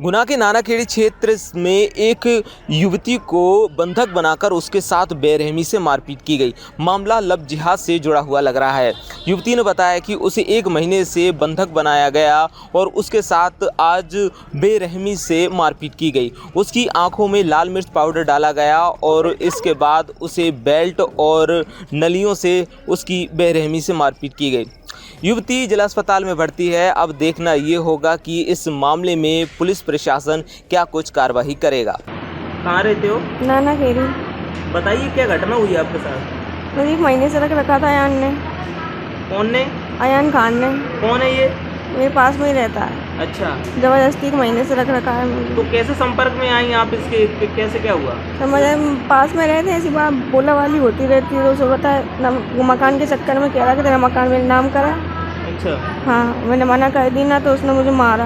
गुना के नानाखेड़ी क्षेत्र में एक युवती को बंधक बनाकर उसके साथ बेरहमी से मारपीट की गई। मामला लव जिहाद से जुड़ा हुआ लग रहा है। युवती ने बताया कि उसे 1 महीने से बंधक बनाया गया और उसके साथ आज बेरहमी से मारपीट की गई। उसकी आंखों में लाल मिर्च पाउडर डाला गया और इसके बाद उसे बेल्ट और नलियों से उसकी बेरहमी से मारपीट की गई। युवती जिला अस्पताल में भर्ती है। अब देखना ये होगा कि इस मामले में पुलिस प्रशासन क्या कुछ कार्रवाई करेगा। कहाँ रहते हो? नानाखेड़ी। बताइए क्या घटना हुई आपके साथ? मुझे 1 महीने से रख रखा था अयान ने। कौन ने? अयान खान ने। कौन है ये? मेरे पास में ही रहता है। अच्छा, जबरदस्ती 1 महीने से रख रखा है मुझे। तो कैसे संपर्क में आई आप इसके? कैसे क्या हुआ? समझ पास में रहते ऐसी बात बोला वाली होती रहती है, तो उसे पता है मकान के चक्कर में कह रहा कि तेरा मकान मेरे नाम करा। अच्छा, हाँ, मैंने मना कर दी ना, तो उसने मुझे मारा।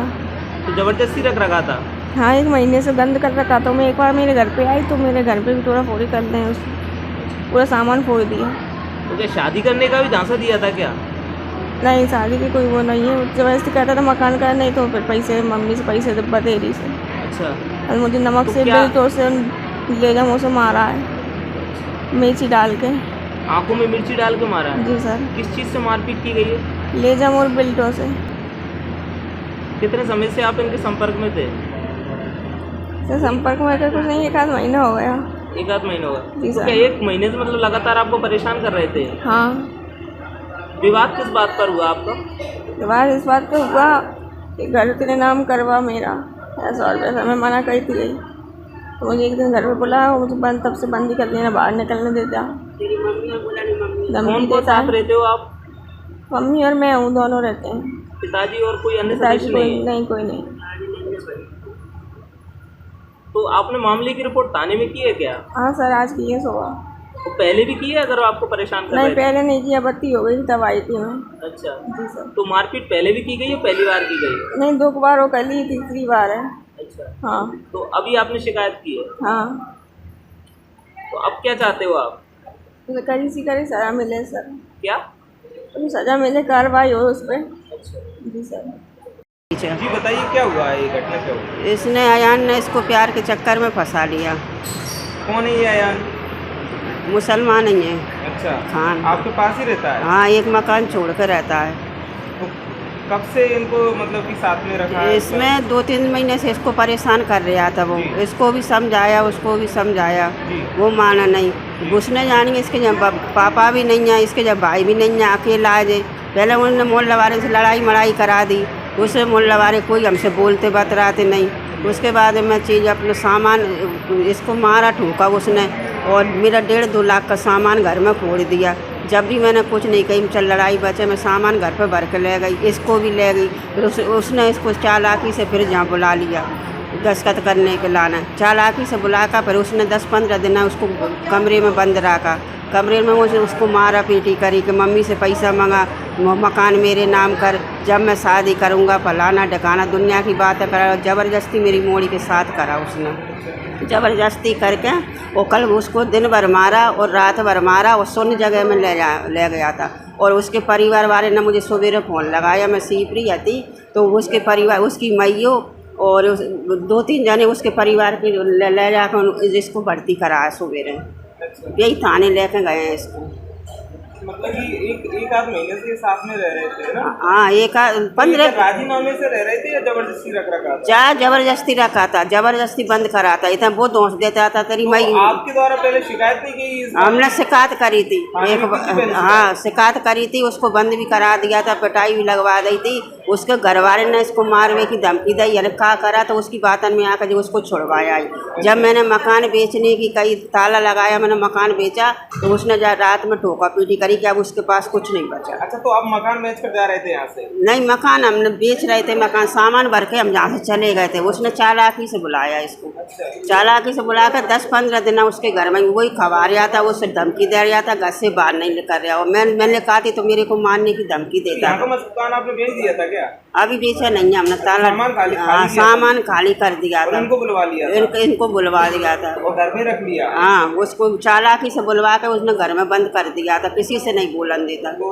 तो जबरदस्ती रख रखा था? हाँ, 1 महीने से बंद कर रखा था। मैं एक बार मेरे घर पे आई तो मेरे घर पे भी थोड़ा फोड़ी कर दें, उसने पूरा सामान फोड़ दिया। तो क्या शादी करने का भी झांसा दिया था क्या? नहीं, शादी की कोई वो नहीं है। जबरदस्ती कहता था मकान का, नहीं तो फिर पैसे मम्मी से पैसे बतेरी से। अच्छा, और मुझे नमक तो से क्या? बिल से ले जाऊँ उसे मारा है, मिर्ची डाल के। आंखों में मिर्ची डाल के मारा है? जी सर। किस चीज़ से मारपीट की गई है? ले जाऊँ और बिल्टों से। कितने समय से आप इनके संपर्क में थे? सर संपर्क में कुछ नहीं, 1 आध महीना हो गया। 1 आध महीना हुआ? जी तो सर। क्या 1 महीने से मतलब लगातार आपको परेशान कर रहे थे? हाँ। विवाद किस बात पर हुआ आपका? विवाद इस बात पे हुआ कि घर तेरे नाम करवा मेरा, ऐसा और वैसा। मैं मना करी थी गई, तो मुझे एक दिन घर पे बुलाया, वो मुझे बंद तब से बंद ही कर देना, बाहर निकलने देता। कौन कौन साथ रहते हो आप? मम्मी और मैं हूँ, दोनों रहते हैं। पिताजी और कोई अन्य पिताजी सदस्य कोई नहीं है? नहीं, कोई नहीं। तो आपने मामले की रिपोर्ट थाने में की है क्या? हाँ सर, आज की है सुबह। तो पहले भी की है अगर आपको परेशान कर नहीं, रहे थे? पहले नहीं किया, बत्ती हो गई तब आई थी मैं। अच्छा, जी सर। तो मारपीट पहले भी की गई या पहली बार की गई? नहीं, 2 बार हो, कल ही तीसरी बार है। अच्छा, हाँ। तो अभी आपने शिकायत की है? हाँ, तो अब क्या चाहते हो आप? तो कड़ी सी कड़ी सज़ा मिले सर। क्या? तो सज़ा मिले, कार्रवाई हो उस पर। अच्छा, जी सर। जी बताइए क्या हुआ है, ये घटना क्या हुई? इसने अयान ने इसको प्यार के चक्कर में फंसा लिया। कौन है ये अयान? मुसलमान ही है। अच्छा, खान। आपके पास ही रहता है? हाँ, एक मकान छोड़ कर रहता है। तो कब से इनको मतलब कि साथ में रखा है? इसमें 2-3 महीने से इसको परेशान कर रहा था वो। जी। इसको भी समझाया, उसको भी समझाया, जी। वो माना नहीं। घुसने जानी, इसके जब पापा भी नहीं है, इसके जब भाई भी नहीं है, अकेला आ जाए। पहले उन्होंने मोहल्ला वाले से लड़ाई मड़ाई करा दी, उससे मोहल्ला वाले कोई हमसे बोलते बतराते नहीं। उसके बाद मैं चीज़ अपना सामान इसको मारा, ठोका उसने, और मेरा 1.5-2 लाख का सामान घर में फोड़ दिया। जब भी मैंने कुछ नहीं कही, चल लड़ाई बचे, मैं सामान घर पे भर के ले गई, इसको भी ले गई। फिर उसने इसको चालाकी से फिर जहाँ बुला लिया दस्तखत करने के लाना, चालाकी से बुलाकर फिर उसने 10-15 दिन उसको कमरे में बंद रखा। कमरे में उसको मारा पीटी करी कि मम्मी से पैसा मंगा, मकान मेरे नाम कर, जब मैं शादी करूँगा फलाना ढकाना, दुनिया की बातें करा। ज़बरदस्ती मेरी मोड़ी के साथ करा उसने, ज़बरदस्ती करके। और कल उसको दिन भर मारा और रात भर मारा और सुन्न जगह में ले गया था। और उसके परिवार वाले ने मुझे सवेरे फ़ोन लगाया, मैं सीपरी थी, तो उसके परिवार, उसकी मैयो और 2-3 जने उसके परिवार की ले जाकर इसको भर्ती कराया सवेरे। यही थाने लेके गए हैं इसको। मतलब कि एक आध महीने से साथ में रह रहे थे ना? हाँ, 15 राजीनामे से रह रहे थे या जबरदस्ती रख रखा था? जा जबरदस्ती रखा था, जबरदस्ती बंद कराता। इतना वो दोष देता था तेरी मई। आपके द्वारा पहले शिकायत नहीं की? हमने शिकायत करी थी पहले हाँ, शिकायत करी थी, उसको बंद भी करा दिया था, पिटाई भी लगवा दी थी। उसके घर वाले ने इसको मारने की धमकी दी, यानी क्या करा, तो उसकी बातन में आकर जो उसको छुड़वाया। जब मैंने मकान बेचने की कई ताला लगाया, मैंने मकान बेचा, तो उसने रात में ठोका पीटी करी कि अब उसके पास कुछ नहीं बचा। अच्छा, तो आप मकान बेच कर जा रहे थे यहाँ से? नहीं, मकान हमने बेच रहे थे, मकान सामान भर के हम जहाँ से चले गए थे। उसने चालाकी से बुलाया इसको। अच्छा। चालाकी से बुलाकर 10-15 दिन उसके घर में वही खवा रहा था, उससे धमकी दे रहा था, घर से बाहर नहीं कर रहा। और मैंने कहा थी तो मेरे को मारने की धमकी देता था। मकान आपने बेच दिया था क्या? अभी बेचा नहीं है हमने, ताला सामान खाली कर दिया था। इनको बुलवा लिया? इनको बुलवा दिया था और घर में रख लिया? हाँ, उसको चालाकी से बुलवा कर उसने घर में बंद कर दिया था, किसी से नहीं बोलन देता। तो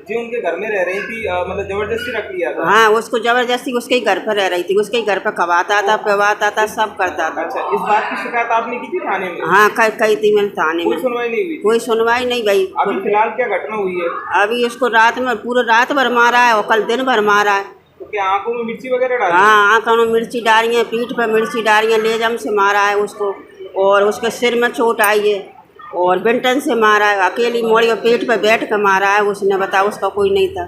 जो उनके घर में रह रही थी मतलब जबरदस्ती रख लिया था? हाँ, उसको जबरदस्ती उसके ही घर पर रह रही थी, उसके ही घर पर खवाता था, पिवाता था, सब करता था। अच्छा, इस बात की शिकायत आपने की थी थाने में? हाँ, कही थी मैंने थाने में। कोई सुनवाई नहीं हुई? कोई सुनवाई नहीं भाई। अभी फिलहाल क्या घटना हुई है? अभी उसको रात में पूरा रात भर मारा है और कल दिन भर मारा है। तो क्या आंखों में मिर्ची वगैरह डाली? हाँ, आंखों में मिर्ची डाली है, पीठ पे मिर्ची डाली है, लेजम से मारा है उसको, और उसके सिर में चोट आई है, और बिंटन से मारा है, अकेली मोड़ी और पेट पे बैठ कर मारा है उसने। बता, उसका कोई नहीं था।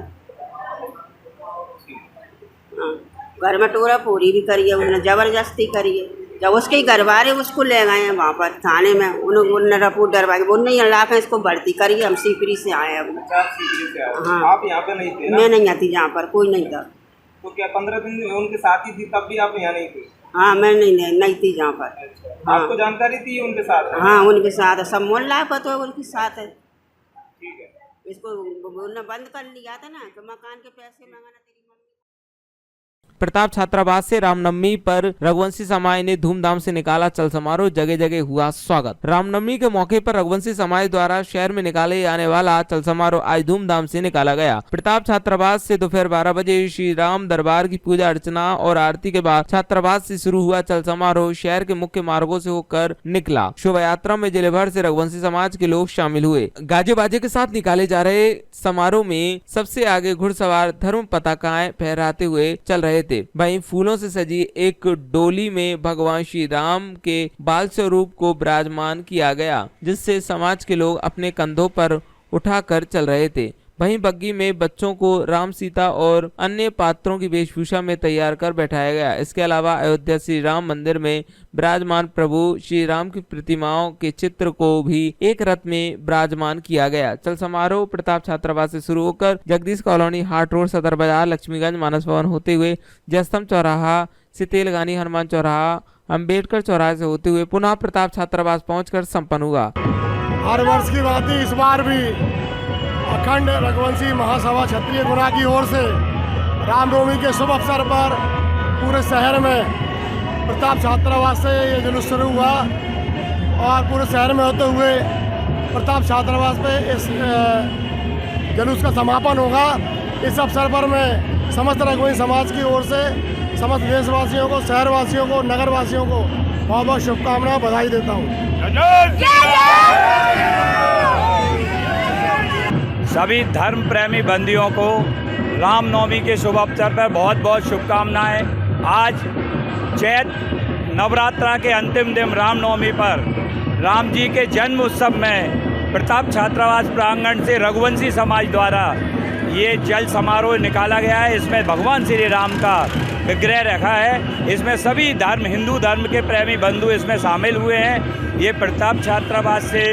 हाँ, घर में टोरा पूरी भी करी है उसने, जबरदस्ती करी है। जब उसके ही घर वाले उसको ले गए हैं वहाँ पर थाने में, उन्होंने रिपोर्ट डरवा के, वो नहीं ला के इसको भर्ती करी। हम सीपरी से आए हैं। हाँ, आप यहाँ पे नहीं थे ना? मैं नहीं आती, जहाँ पर कोई नहीं था। तो क्या 15 दिन उनके साथ ही थी तब भी आप यहाँ नहीं थे? हाँ, मैं नहीं थी जहाँ पर। अच्छा, हाँ। आपको जानकारी थी उनके साथ? हाँ, उनके साथ है, सब मोहल्ला पता है उनके साथ है। ठीक है। इसको उन्होंने बंद कर लिया था ना कि मकान के पैसे मांगना तेरी मम्मी। प्रताप छात्रावास से रामनवमी पर रघुवंशी समाज ने धूमधाम से निकाला चल समारोह, जगह जगह हुआ स्वागत। रामनवमी के मौके पर रघुवंशी समाज द्वारा शहर में निकाले जाने वाला चल समारोह आज धूमधाम से निकाला गया। प्रताप छात्रावास से दोपहर 12 बजे श्री राम दरबार की पूजा अर्चना और आरती के बाद छात्रावास से शुरू हुआ चल समारोह शहर के मुख्य मार्गों से होकर निकला। शोभा यात्रा में जिले भर से रघुवंशी समाज के लोग शामिल हुए। गाजे बाजे के साथ निकाले जा रहे समारोह में सबसे आगे घुड़सवार धर्म पताकाएं फहराते हुए चल रहे थे। वहीं फूलों से सजी एक डोली में भगवान श्री राम के बाल स्वरूप को विराजमान किया गया, जिससे समाज के लोग अपने कंधों पर उठाकर चल रहे थे। वहीं बग्गी में बच्चों को राम, सीता और अन्य पात्रों की वेशभूषा में तैयार कर बैठाया गया। इसके अलावा अयोध्या श्री राम मंदिर में विराजमान प्रभु श्री राम की प्रतिमाओं के चित्र को भी एक रथ में विराजमान किया गया। चल समारोह प्रताप छात्रावास से शुरू होकर जगदीश कॉलोनी, हाट रोड, सदर बाजार, लक्ष्मीगंज, मानस भवन होते हुए जयस्तंभ चौराहा से तेलगानी, हनुमान चौराहा, अम्बेडकर चौराहे से होते हुए पुनः प्रताप छात्रावास पहुंचकर संपन्न हुआ। हर वर्ष की भांति इस बार भी अखंड रघुवंशी महासभा क्षत्रिय गुना की ओर से रामनवमी के शुभ अवसर पर पूरे शहर में प्रताप छात्रावास से ये जुलूस शुरू हुआ और पूरे शहर में होते हुए प्रताप छात्रावास पे इस जुलूस का समापन होगा। इस अवसर पर मैं समस्त रघुवंशी समाज की ओर से समस्त देशवासियों को, शहरवासियों को, नगरवासियों को बहुत बहुत शुभकामनाएं, बधाई देता हूँ। सभी धर्म प्रेमी बंदियों को रामनवमी के शुभ अवसर पर बहुत बहुत शुभकामनाएं। आज चैत नवरात्रा के अंतिम दिन रामनवमी पर राम जी के जन्म उत्सव में प्रताप छात्रावास प्रांगण से रघुवंशी समाज द्वारा ये जल समारोह निकाला गया है। इसमें भगवान श्री राम का विग्रह रखा है। इसमें सभी धर्म, हिंदू धर्म के प्रेमी बंधु इसमें शामिल हुए हैं। ये प्रताप छात्रावास से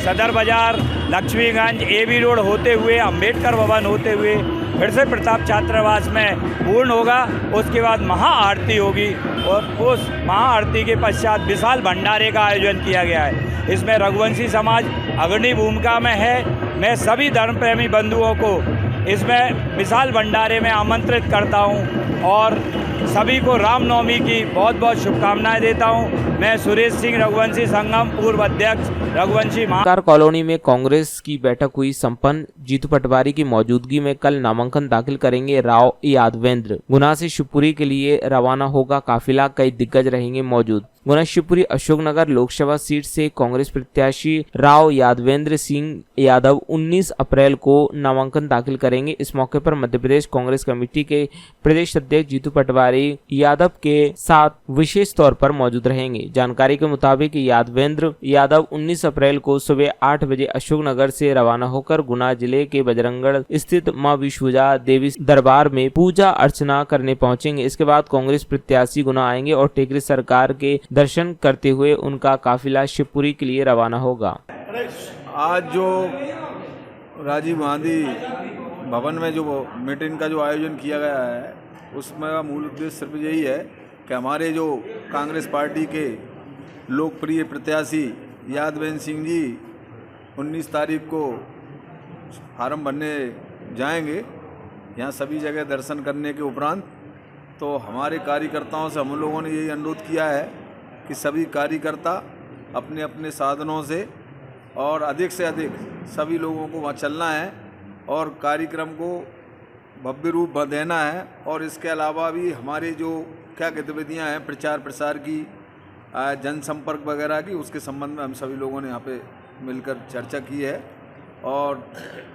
सदर बाजार, लक्ष्मीगंज, एबी रोड होते हुए अम्बेडकर भवन होते हुए फिर से प्रताप छात्रावास में पूर्ण होगा। उसके बाद महाआरती होगी और उस महाआरती के पश्चात विशाल भंडारे का आयोजन किया गया है। इसमें रघुवंशी समाज अग्रणी भूमिका में है। मैं सभी धर्म प्रेमी बंधुओं को इसमें विशाल भंडारे में आमंत्रित करता हूं और सभी को रामनवमी की बहुत बहुत शुभकामनाएं देता हूं। मैं सुरेश सिंह, रघुवंशी संगम पूर्व अध्यक्ष, रघुवंशी कॉलोनी में कांग्रेस की बैठक हुई संपन्न। जीतू पटवारी की मौजूदगी में कल नामांकन दाखिल करेंगे राव यादवेंद्र। गुना से शिवपुरी के लिए रवाना होगा काफिला, कई दिग्गज रहेंगे मौजूद। गुना शिवपुरी अशोकनगर लोकसभा सीट से कांग्रेस प्रत्याशी राव यादवेंद्र सिंह यादव 19 अप्रैल को नामांकन दाखिल करेंगे। इस मौके पर मध्य प्रदेश कांग्रेस कमेटी के प्रदेश अध्यक्ष जीतू पटवारी यादव के साथ विशेष तौर पर मौजूद रहेंगे। जानकारी के मुताबिक यादवेंद्र यादव 19 अप्रैल को सुबह 8 बजे अशोकनगर से रवाना होकर गुना जिले के बजरंगगढ़ स्थित मां विश्वजा देवी दरबार में पूजा अर्चना करने पहुंचेंगे। इसके बाद कांग्रेस प्रत्याशी गुना आएंगे और टेकरी सरकार के दर्शन करते हुए उनका काफिला शिवपुरी के लिए रवाना होगा। आज जो राजीव गांधी भवन में जो मीटिंग का जो आयोजन किया गया है उसमें मूल उद्देश्य सिर्फ यही है कि हमारे जो कांग्रेस पार्टी के लोकप्रिय प्रत्याशी यादवेंद्र सिंह जी 19 तारीख को फार्म भरने जाएंगे। यहाँ सभी जगह दर्शन करने के उपरांत तो हमारे कार्यकर्ताओं से हम लोगों ने यही अनुरोध किया है कि सभी कार्यकर्ता अपने अपने साधनों से और अधिक से अधिक सभी लोगों को वहाँ चलना है और कार्यक्रम को भव्य रूप देना है। और इसके अलावा भी हमारे जो क्या गतिविधियां हैं प्रचार प्रसार की, जनसंपर्क वगैरह की, उसके संबंध में हम सभी लोगों ने यहाँ पे मिलकर चर्चा की है। और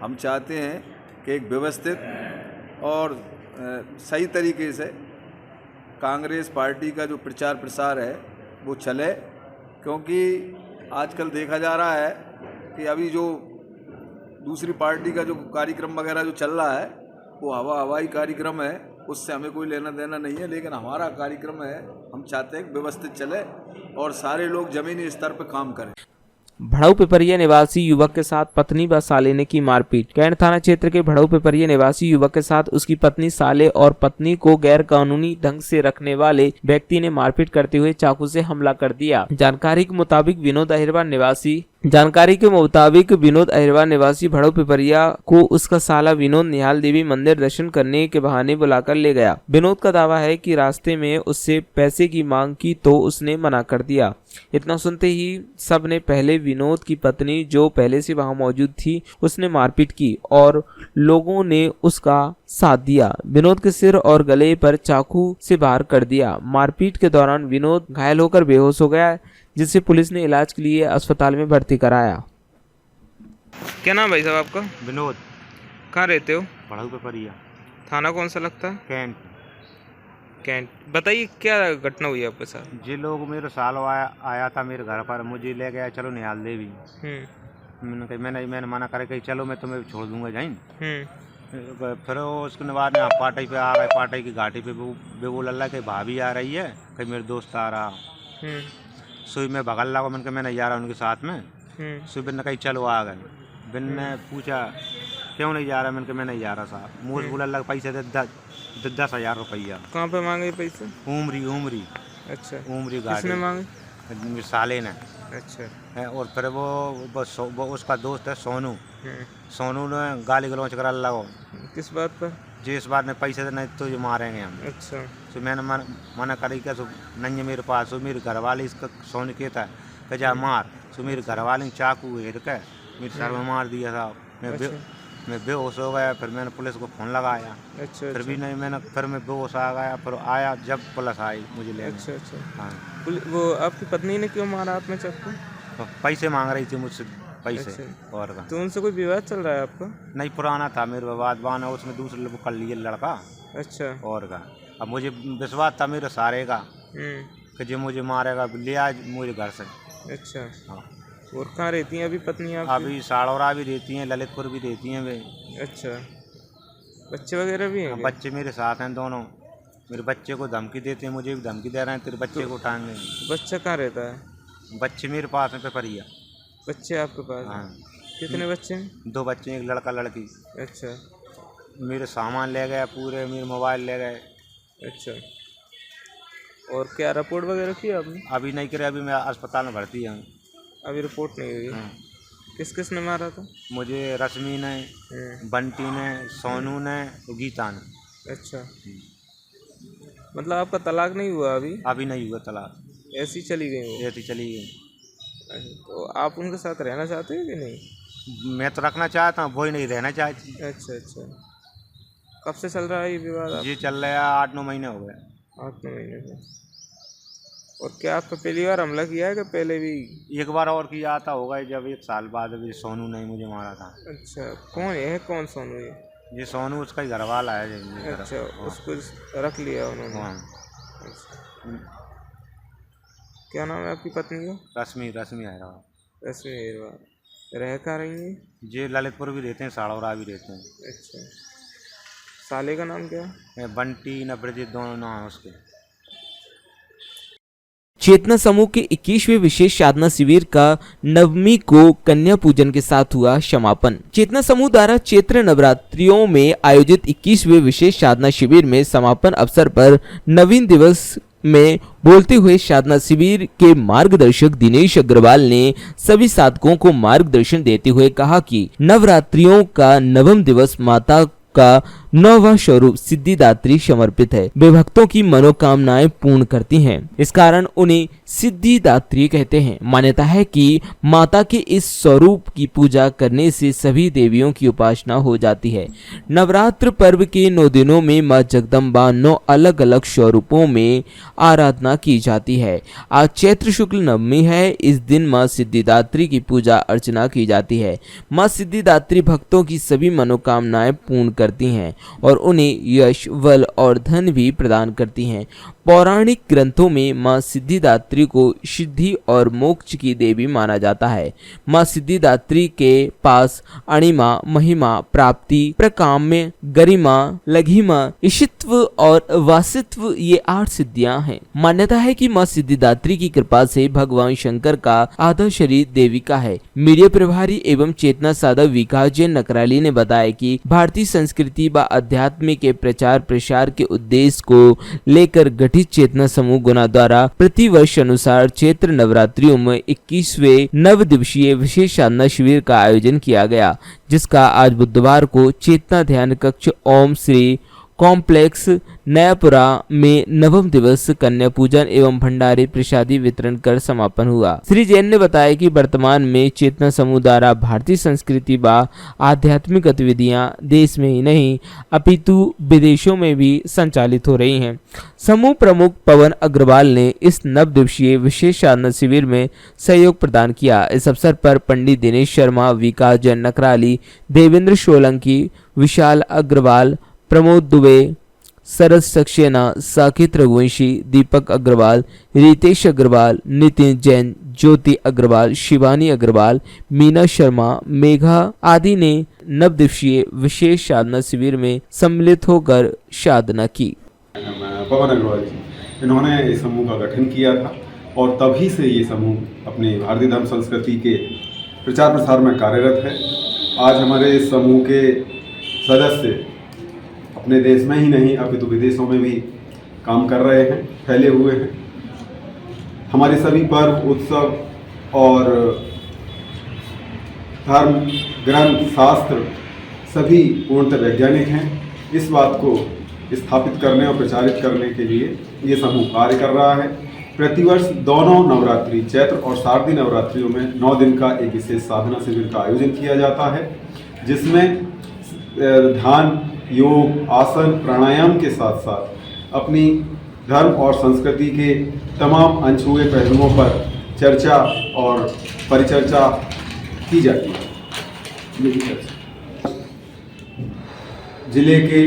हम चाहते हैं कि एक व्यवस्थित और सही तरीके से कांग्रेस पार्टी का जो प्रचार प्रसार है वो चले, क्योंकि आजकल देखा जा रहा है कि अभी जो दूसरी पार्टी का जो कार्यक्रम वगैरह जो चल रहा है वो हवाई कार्यक्रम है, उससे हमें कोई लेना देना नहीं है। लेकिन हमारा कार्यक्रम है, हम चाहते हैं कि व्यवस्थित चले और सारे लोग जमीनी स्तर पर काम करें। भड़ऊ पिपरिया निवासी युवक के साथ पत्नी व साले ने की मारपीट। कैंट थाना क्षेत्र के भड़ऊ पिपरिया निवासी युवक के साथ उसकी पत्नी, साले और पत्नी को गैर कानूनी ढंग से रखने वाले व्यक्ति ने मारपीट करते हुए चाकू से हमला कर दिया। जानकारी के मुताबिक विनोद अहिरवार निवासी भड़ऊ पिपरिया को उसका साला विनोद निहाल देवी मंदिर दर्शन करने के बहाने बुलाकर ले गया। विनोद का दावा है कि रास्ते में उससे पैसे की मांग की तो उसने मना कर दिया। इतना सुनते ही सब ने पहले विनोद की पत्नी, जो पहले से वहां मौजूद थी, उसने मारपीट की और लोगों ने उसका साथ दिया। विनोद के सिर और गले पर चाकू से वार कर दिया। मारपीट के दौरान विनोद घायल होकर बेहोश हो गया, जिसे पुलिस ने इलाज के लिए अस्पताल में भर्ती कराया। क्या नाम भाई साहब आपका? विनोद। कहाँ रहते हो? भड़ऊ पिपरिया। थाना कौन सा लगता है? कैंट। बताइए क्या घटना हुई आपके साथ? ये लोग मेरे साल आया था मेरे घर पर, मुझे ले गया चलो निहाल देवी। मैंने मना करे कि चलो मैं तुम्हें छोड़ दूंगा जाइन। फिर उसके बाद पार्टी पे आ गए। पार्टी की घाटी पे वो लल्ला कि भाभी आ रही है, कि मेरे दोस्त आ रहा। सुई में भगल लगा, मैंने कहा मैं नहीं जा रहा उनके साथ में। सुई बिन कहीं चलो आ गए। बिन ने पूछा क्यों नहीं जा रहा, मैंने कहा मैं नहीं जा रहा साहब। मुझे बोला लगा पैसे दे 10,000 रुपया। कहाँ पे मांगे पैसे? उमरी। अच्छा, उमरी गाड़ी। किसने मांगे? साले ने। अच्छा। और फिर वो उसका दोस्त है सोनू। सोनू ने गाली गलौच करा लगा। किस बात पर? जिस बात में पैसे तो नहीं तो ये मारेंगे हम। अच्छा। तो मैंने मना करी क्या, नहीं है मेरे पास। तो मेरे घर वाले इसका सोनू कहता है कि जा मार। तो मेरे घर वाले ने चाकू हेर के मेरे सर में मार दिया था। मैं बेहोश हो गया। फिर मैंने पुलिस को फ़ोन लगाया। अच्छा। फिर भी नहीं, फिर मैं बेहोश आ गया। फिर आया जब पुलिस आई मुझे लेने। अच्छा। हाँ। वो आपकी पत्नी ने क्यों मारा आप में चाकू? पैसे मांग रही थी मुझसे, पैसे। अच्छा। और का तो उनसे कोई विवाद चल रहा है आपका? नहीं, पुराना था मेरे विवाद बाना, उसने दूसरे लोग कर लिए लड़का। अच्छा। और का अब मुझे विश्वास था मेरे सारे का कि जो मुझे मारेगा ले आज मुझे घर से। अच्छा। हाँ। और कहाँ रहती हैं अभी पत्नी आपकी? अभी साड़ौरा भी रहती हैं, ललितपुर भी रहती हैं वे। अच्छा। बच्चे वगैरह भी हैं? बच्चे मेरे साथ हैं दोनों। मेरे बच्चे को धमकी देते हैं, मुझे भी धमकी दे रहे हैं तेरे बच्चे को उठाएंगे। बच्चा कहाँ रहता है? बच्चे मेरे पास में पिपरिया। बच्चे आपके पास? हाँ। कितने बच्चे हैं? 2 बच्चे, एक लड़का लड़की। अच्छा। मेरे सामान ले गए पूरे, मेरे मोबाइल ले गए। अच्छा। और क्या रिपोर्ट वगैरह की आपने? अभी नहीं करे, अभी मैं अस्पताल में भर्ती हूँ। अभी रिपोर्ट नहीं हुई? हाँ। किस ने मारा था? मुझे रश्मि ने, बंटी ने, सोनू ने, गीता ने। अच्छा। मतलब आपका तलाक नहीं हुआ अभी? अभी नहीं हुआ तलाक, ऐसी चली गई वो? ऐसी चली गई। तो आप उनके साथ रहना चाहते हो कि नहीं? मैं तो रखना चाहता हूँ, वही नहीं रहना चाहती। अच्छा। कब से चल रहा है ये विवाद? ये चल रहा है 8-9 महीने हो गए। 8-9 महीने से। और क्या आपका पहली बार हमला किया है कि पहले भी? एक बार और किया आता होगा, जब 1 साल बाद अभी सोनू ने मुझे मारा था। अच्छा। कौन है? कौन सोनू ये? ये सोनू उसका ही घर वाला है। अच्छा। उसको रख लिया उन्होंने? हाँ। अच्छा। क्या नाम है आपकी पत्नी का? रश्मि हैदराबाद। रश्मि हैदराबाद। रह कहाँ रही है? ये ललितपुर भी रहते हैं, साड़ौरा भी रहते हैं। अच्छा। साले का नाम क्या है? बंटी न ब्रजेश, दोनों नाम है उसके। चेतना समूह के 21वें विशेष साधना शिविर का नवमी को कन्या पूजन के साथ हुआ समापन। चेतना समूह द्वारा चैत्र नवरात्रियों में आयोजित 21वें विशेष साधना शिविर में समापन अवसर पर नवीन दिवस में बोलते हुए साधना शिविर के मार्गदर्शक दिनेश अग्रवाल ने सभी साधकों को मार्गदर्शन देते हुए कहा कि नवरात्रियों का 9वां दिवस माता का 9वां स्वरूप सिद्धिदात्री समर्पित है। वे भक्तों की मनोकामनाएं पूर्ण करती हैं, इस कारण उन्हें सिद्धिदात्री कहते हैं। मान्यता है कि माता के इस स्वरूप की पूजा करने से सभी देवियों की उपासना हो जाती है। नवरात्र पर्व के 9 दिनों में मां जगदम्बा 9 अलग अलग स्वरूपों में आराधना की जाती है। आज चैत्र शुक्ल नवमी है। इस दिन मां सिद्धिदात्री की पूजा अर्चना की जाती है। मां सिद्धिदात्री भक्तों की सभी मनोकामनाएं पूर्ण करती हैं और उन्हें यश, बल और धन भी प्रदान करती हैं। पौराणिक ग्रंथों में मां सिद्धिदात्री को सिद्धि और मोक्ष की देवी माना जाता है। मां सिद्धिदात्री के पास अणिमा, महिमा, प्राप्ति, प्रकाम्य, गरिमा, लघिमा, इशित्व और वासित्व ये 8 सिद्धियां हैं। मान्यता है कि मां सिद्धिदात्री की कृपा से भगवान शंकर का आधा शरीर देवी का है। मीडिया प्रभारी एवं चेतना साधक विकास जैन नकराली ने बताया कि भारतीय संस्कृति व अध्यात्म के प्रचार प्रसार के उद्देश्य को लेकर गठित चेतना समूह गुना द्वारा प्रतिवर्ष अनुसार चैत्र नवरात्रियों में 21वें नव दिवसीय विशेष साधना शिविर का आयोजन किया गया, जिसका आज बुधवार को चेतना ध्यान कक्ष ओम श्री कॉम्प्लेक्स नयापुरा में नवम दिवस कन्या पूजन एवं भंडारे प्रसादी वितरण कर समापन हुआ। श्री जैन ने बताया कि वर्तमान में चेतना समूह द्वारा भारतीय संस्कृति व आध्यात्मिक गतिविधियां देश में ही नहीं अपितु विदेशों में भी संचालित हो रही हैं। समूह प्रमुख पवन अग्रवाल ने इस नव दिवसीय विशेष साधना शिविर में सहयोग प्रदान किया। इस अवसर पर पंडित दिनेश शर्मा, विकास जैन नकराली, देवेंद्र सोलंकी, विशाल अग्रवाल, प्रमोद दुबे, सरस सक्सेना, साकेत रघुवंशी, दीपक अग्रवाल, रितेश अग्रवाल, नितिन जैन, ज्योति अग्रवाल, शिवानी अग्रवाल, मीना शर्मा, मेघा आदि ने नव दिवसीय विशेष साधना शिविर में सम्मिलित होकर साधना की। पवन अग्रवाल जी, इन्होंने इस समूह का गठन किया था और तभी से ये समूह अपनी भारतीय धर्म संस्कृति के प्रचार प्रसार में कार्यरत है। आज हमारे इस समूह के सदस्य अपने देश में ही नहीं अपितु विदेशों में भी काम कर रहे हैं, फैले हुए हैं। हमारे सभी पर्व, उत्सव और धर्म ग्रंथ, शास्त्र सभी पूर्णतः वैज्ञानिक हैं। इस बात को स्थापित करने और प्रचारित करने के लिए ये समूह कार्य कर रहा है। प्रतिवर्ष दोनों नवरात्रि, चैत्र और शारदीय नवरात्रियों में 9 दिन का एक विशेष साधना शिविर का आयोजन किया जाता है, जिसमें ध्यान, योग, आसन, प्राणायाम के साथ साथ अपनी धर्म और संस्कृति के तमाम अनछुए पहलुओं पर चर्चा और परिचर्चा की जाती है। जिले के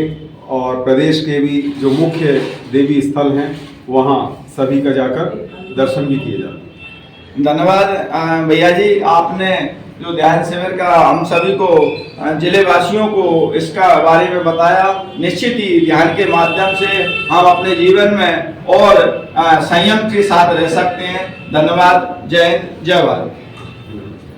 और प्रदेश के भी जो मुख्य देवी स्थल हैं वहाँ सभी का जाकर दर्शन भी किए जाते हैं। धन्यवाद भैया जी, आपने जो ध्यान शिविर का हम सभी को जिले वासियों को इसका बारे में बताया। निश्चित ही ध्यान के माध्यम से हम अपने जीवन में और संयम के साथ रह सकते हैं। धन्यवाद। जय हिंद, जय भारत।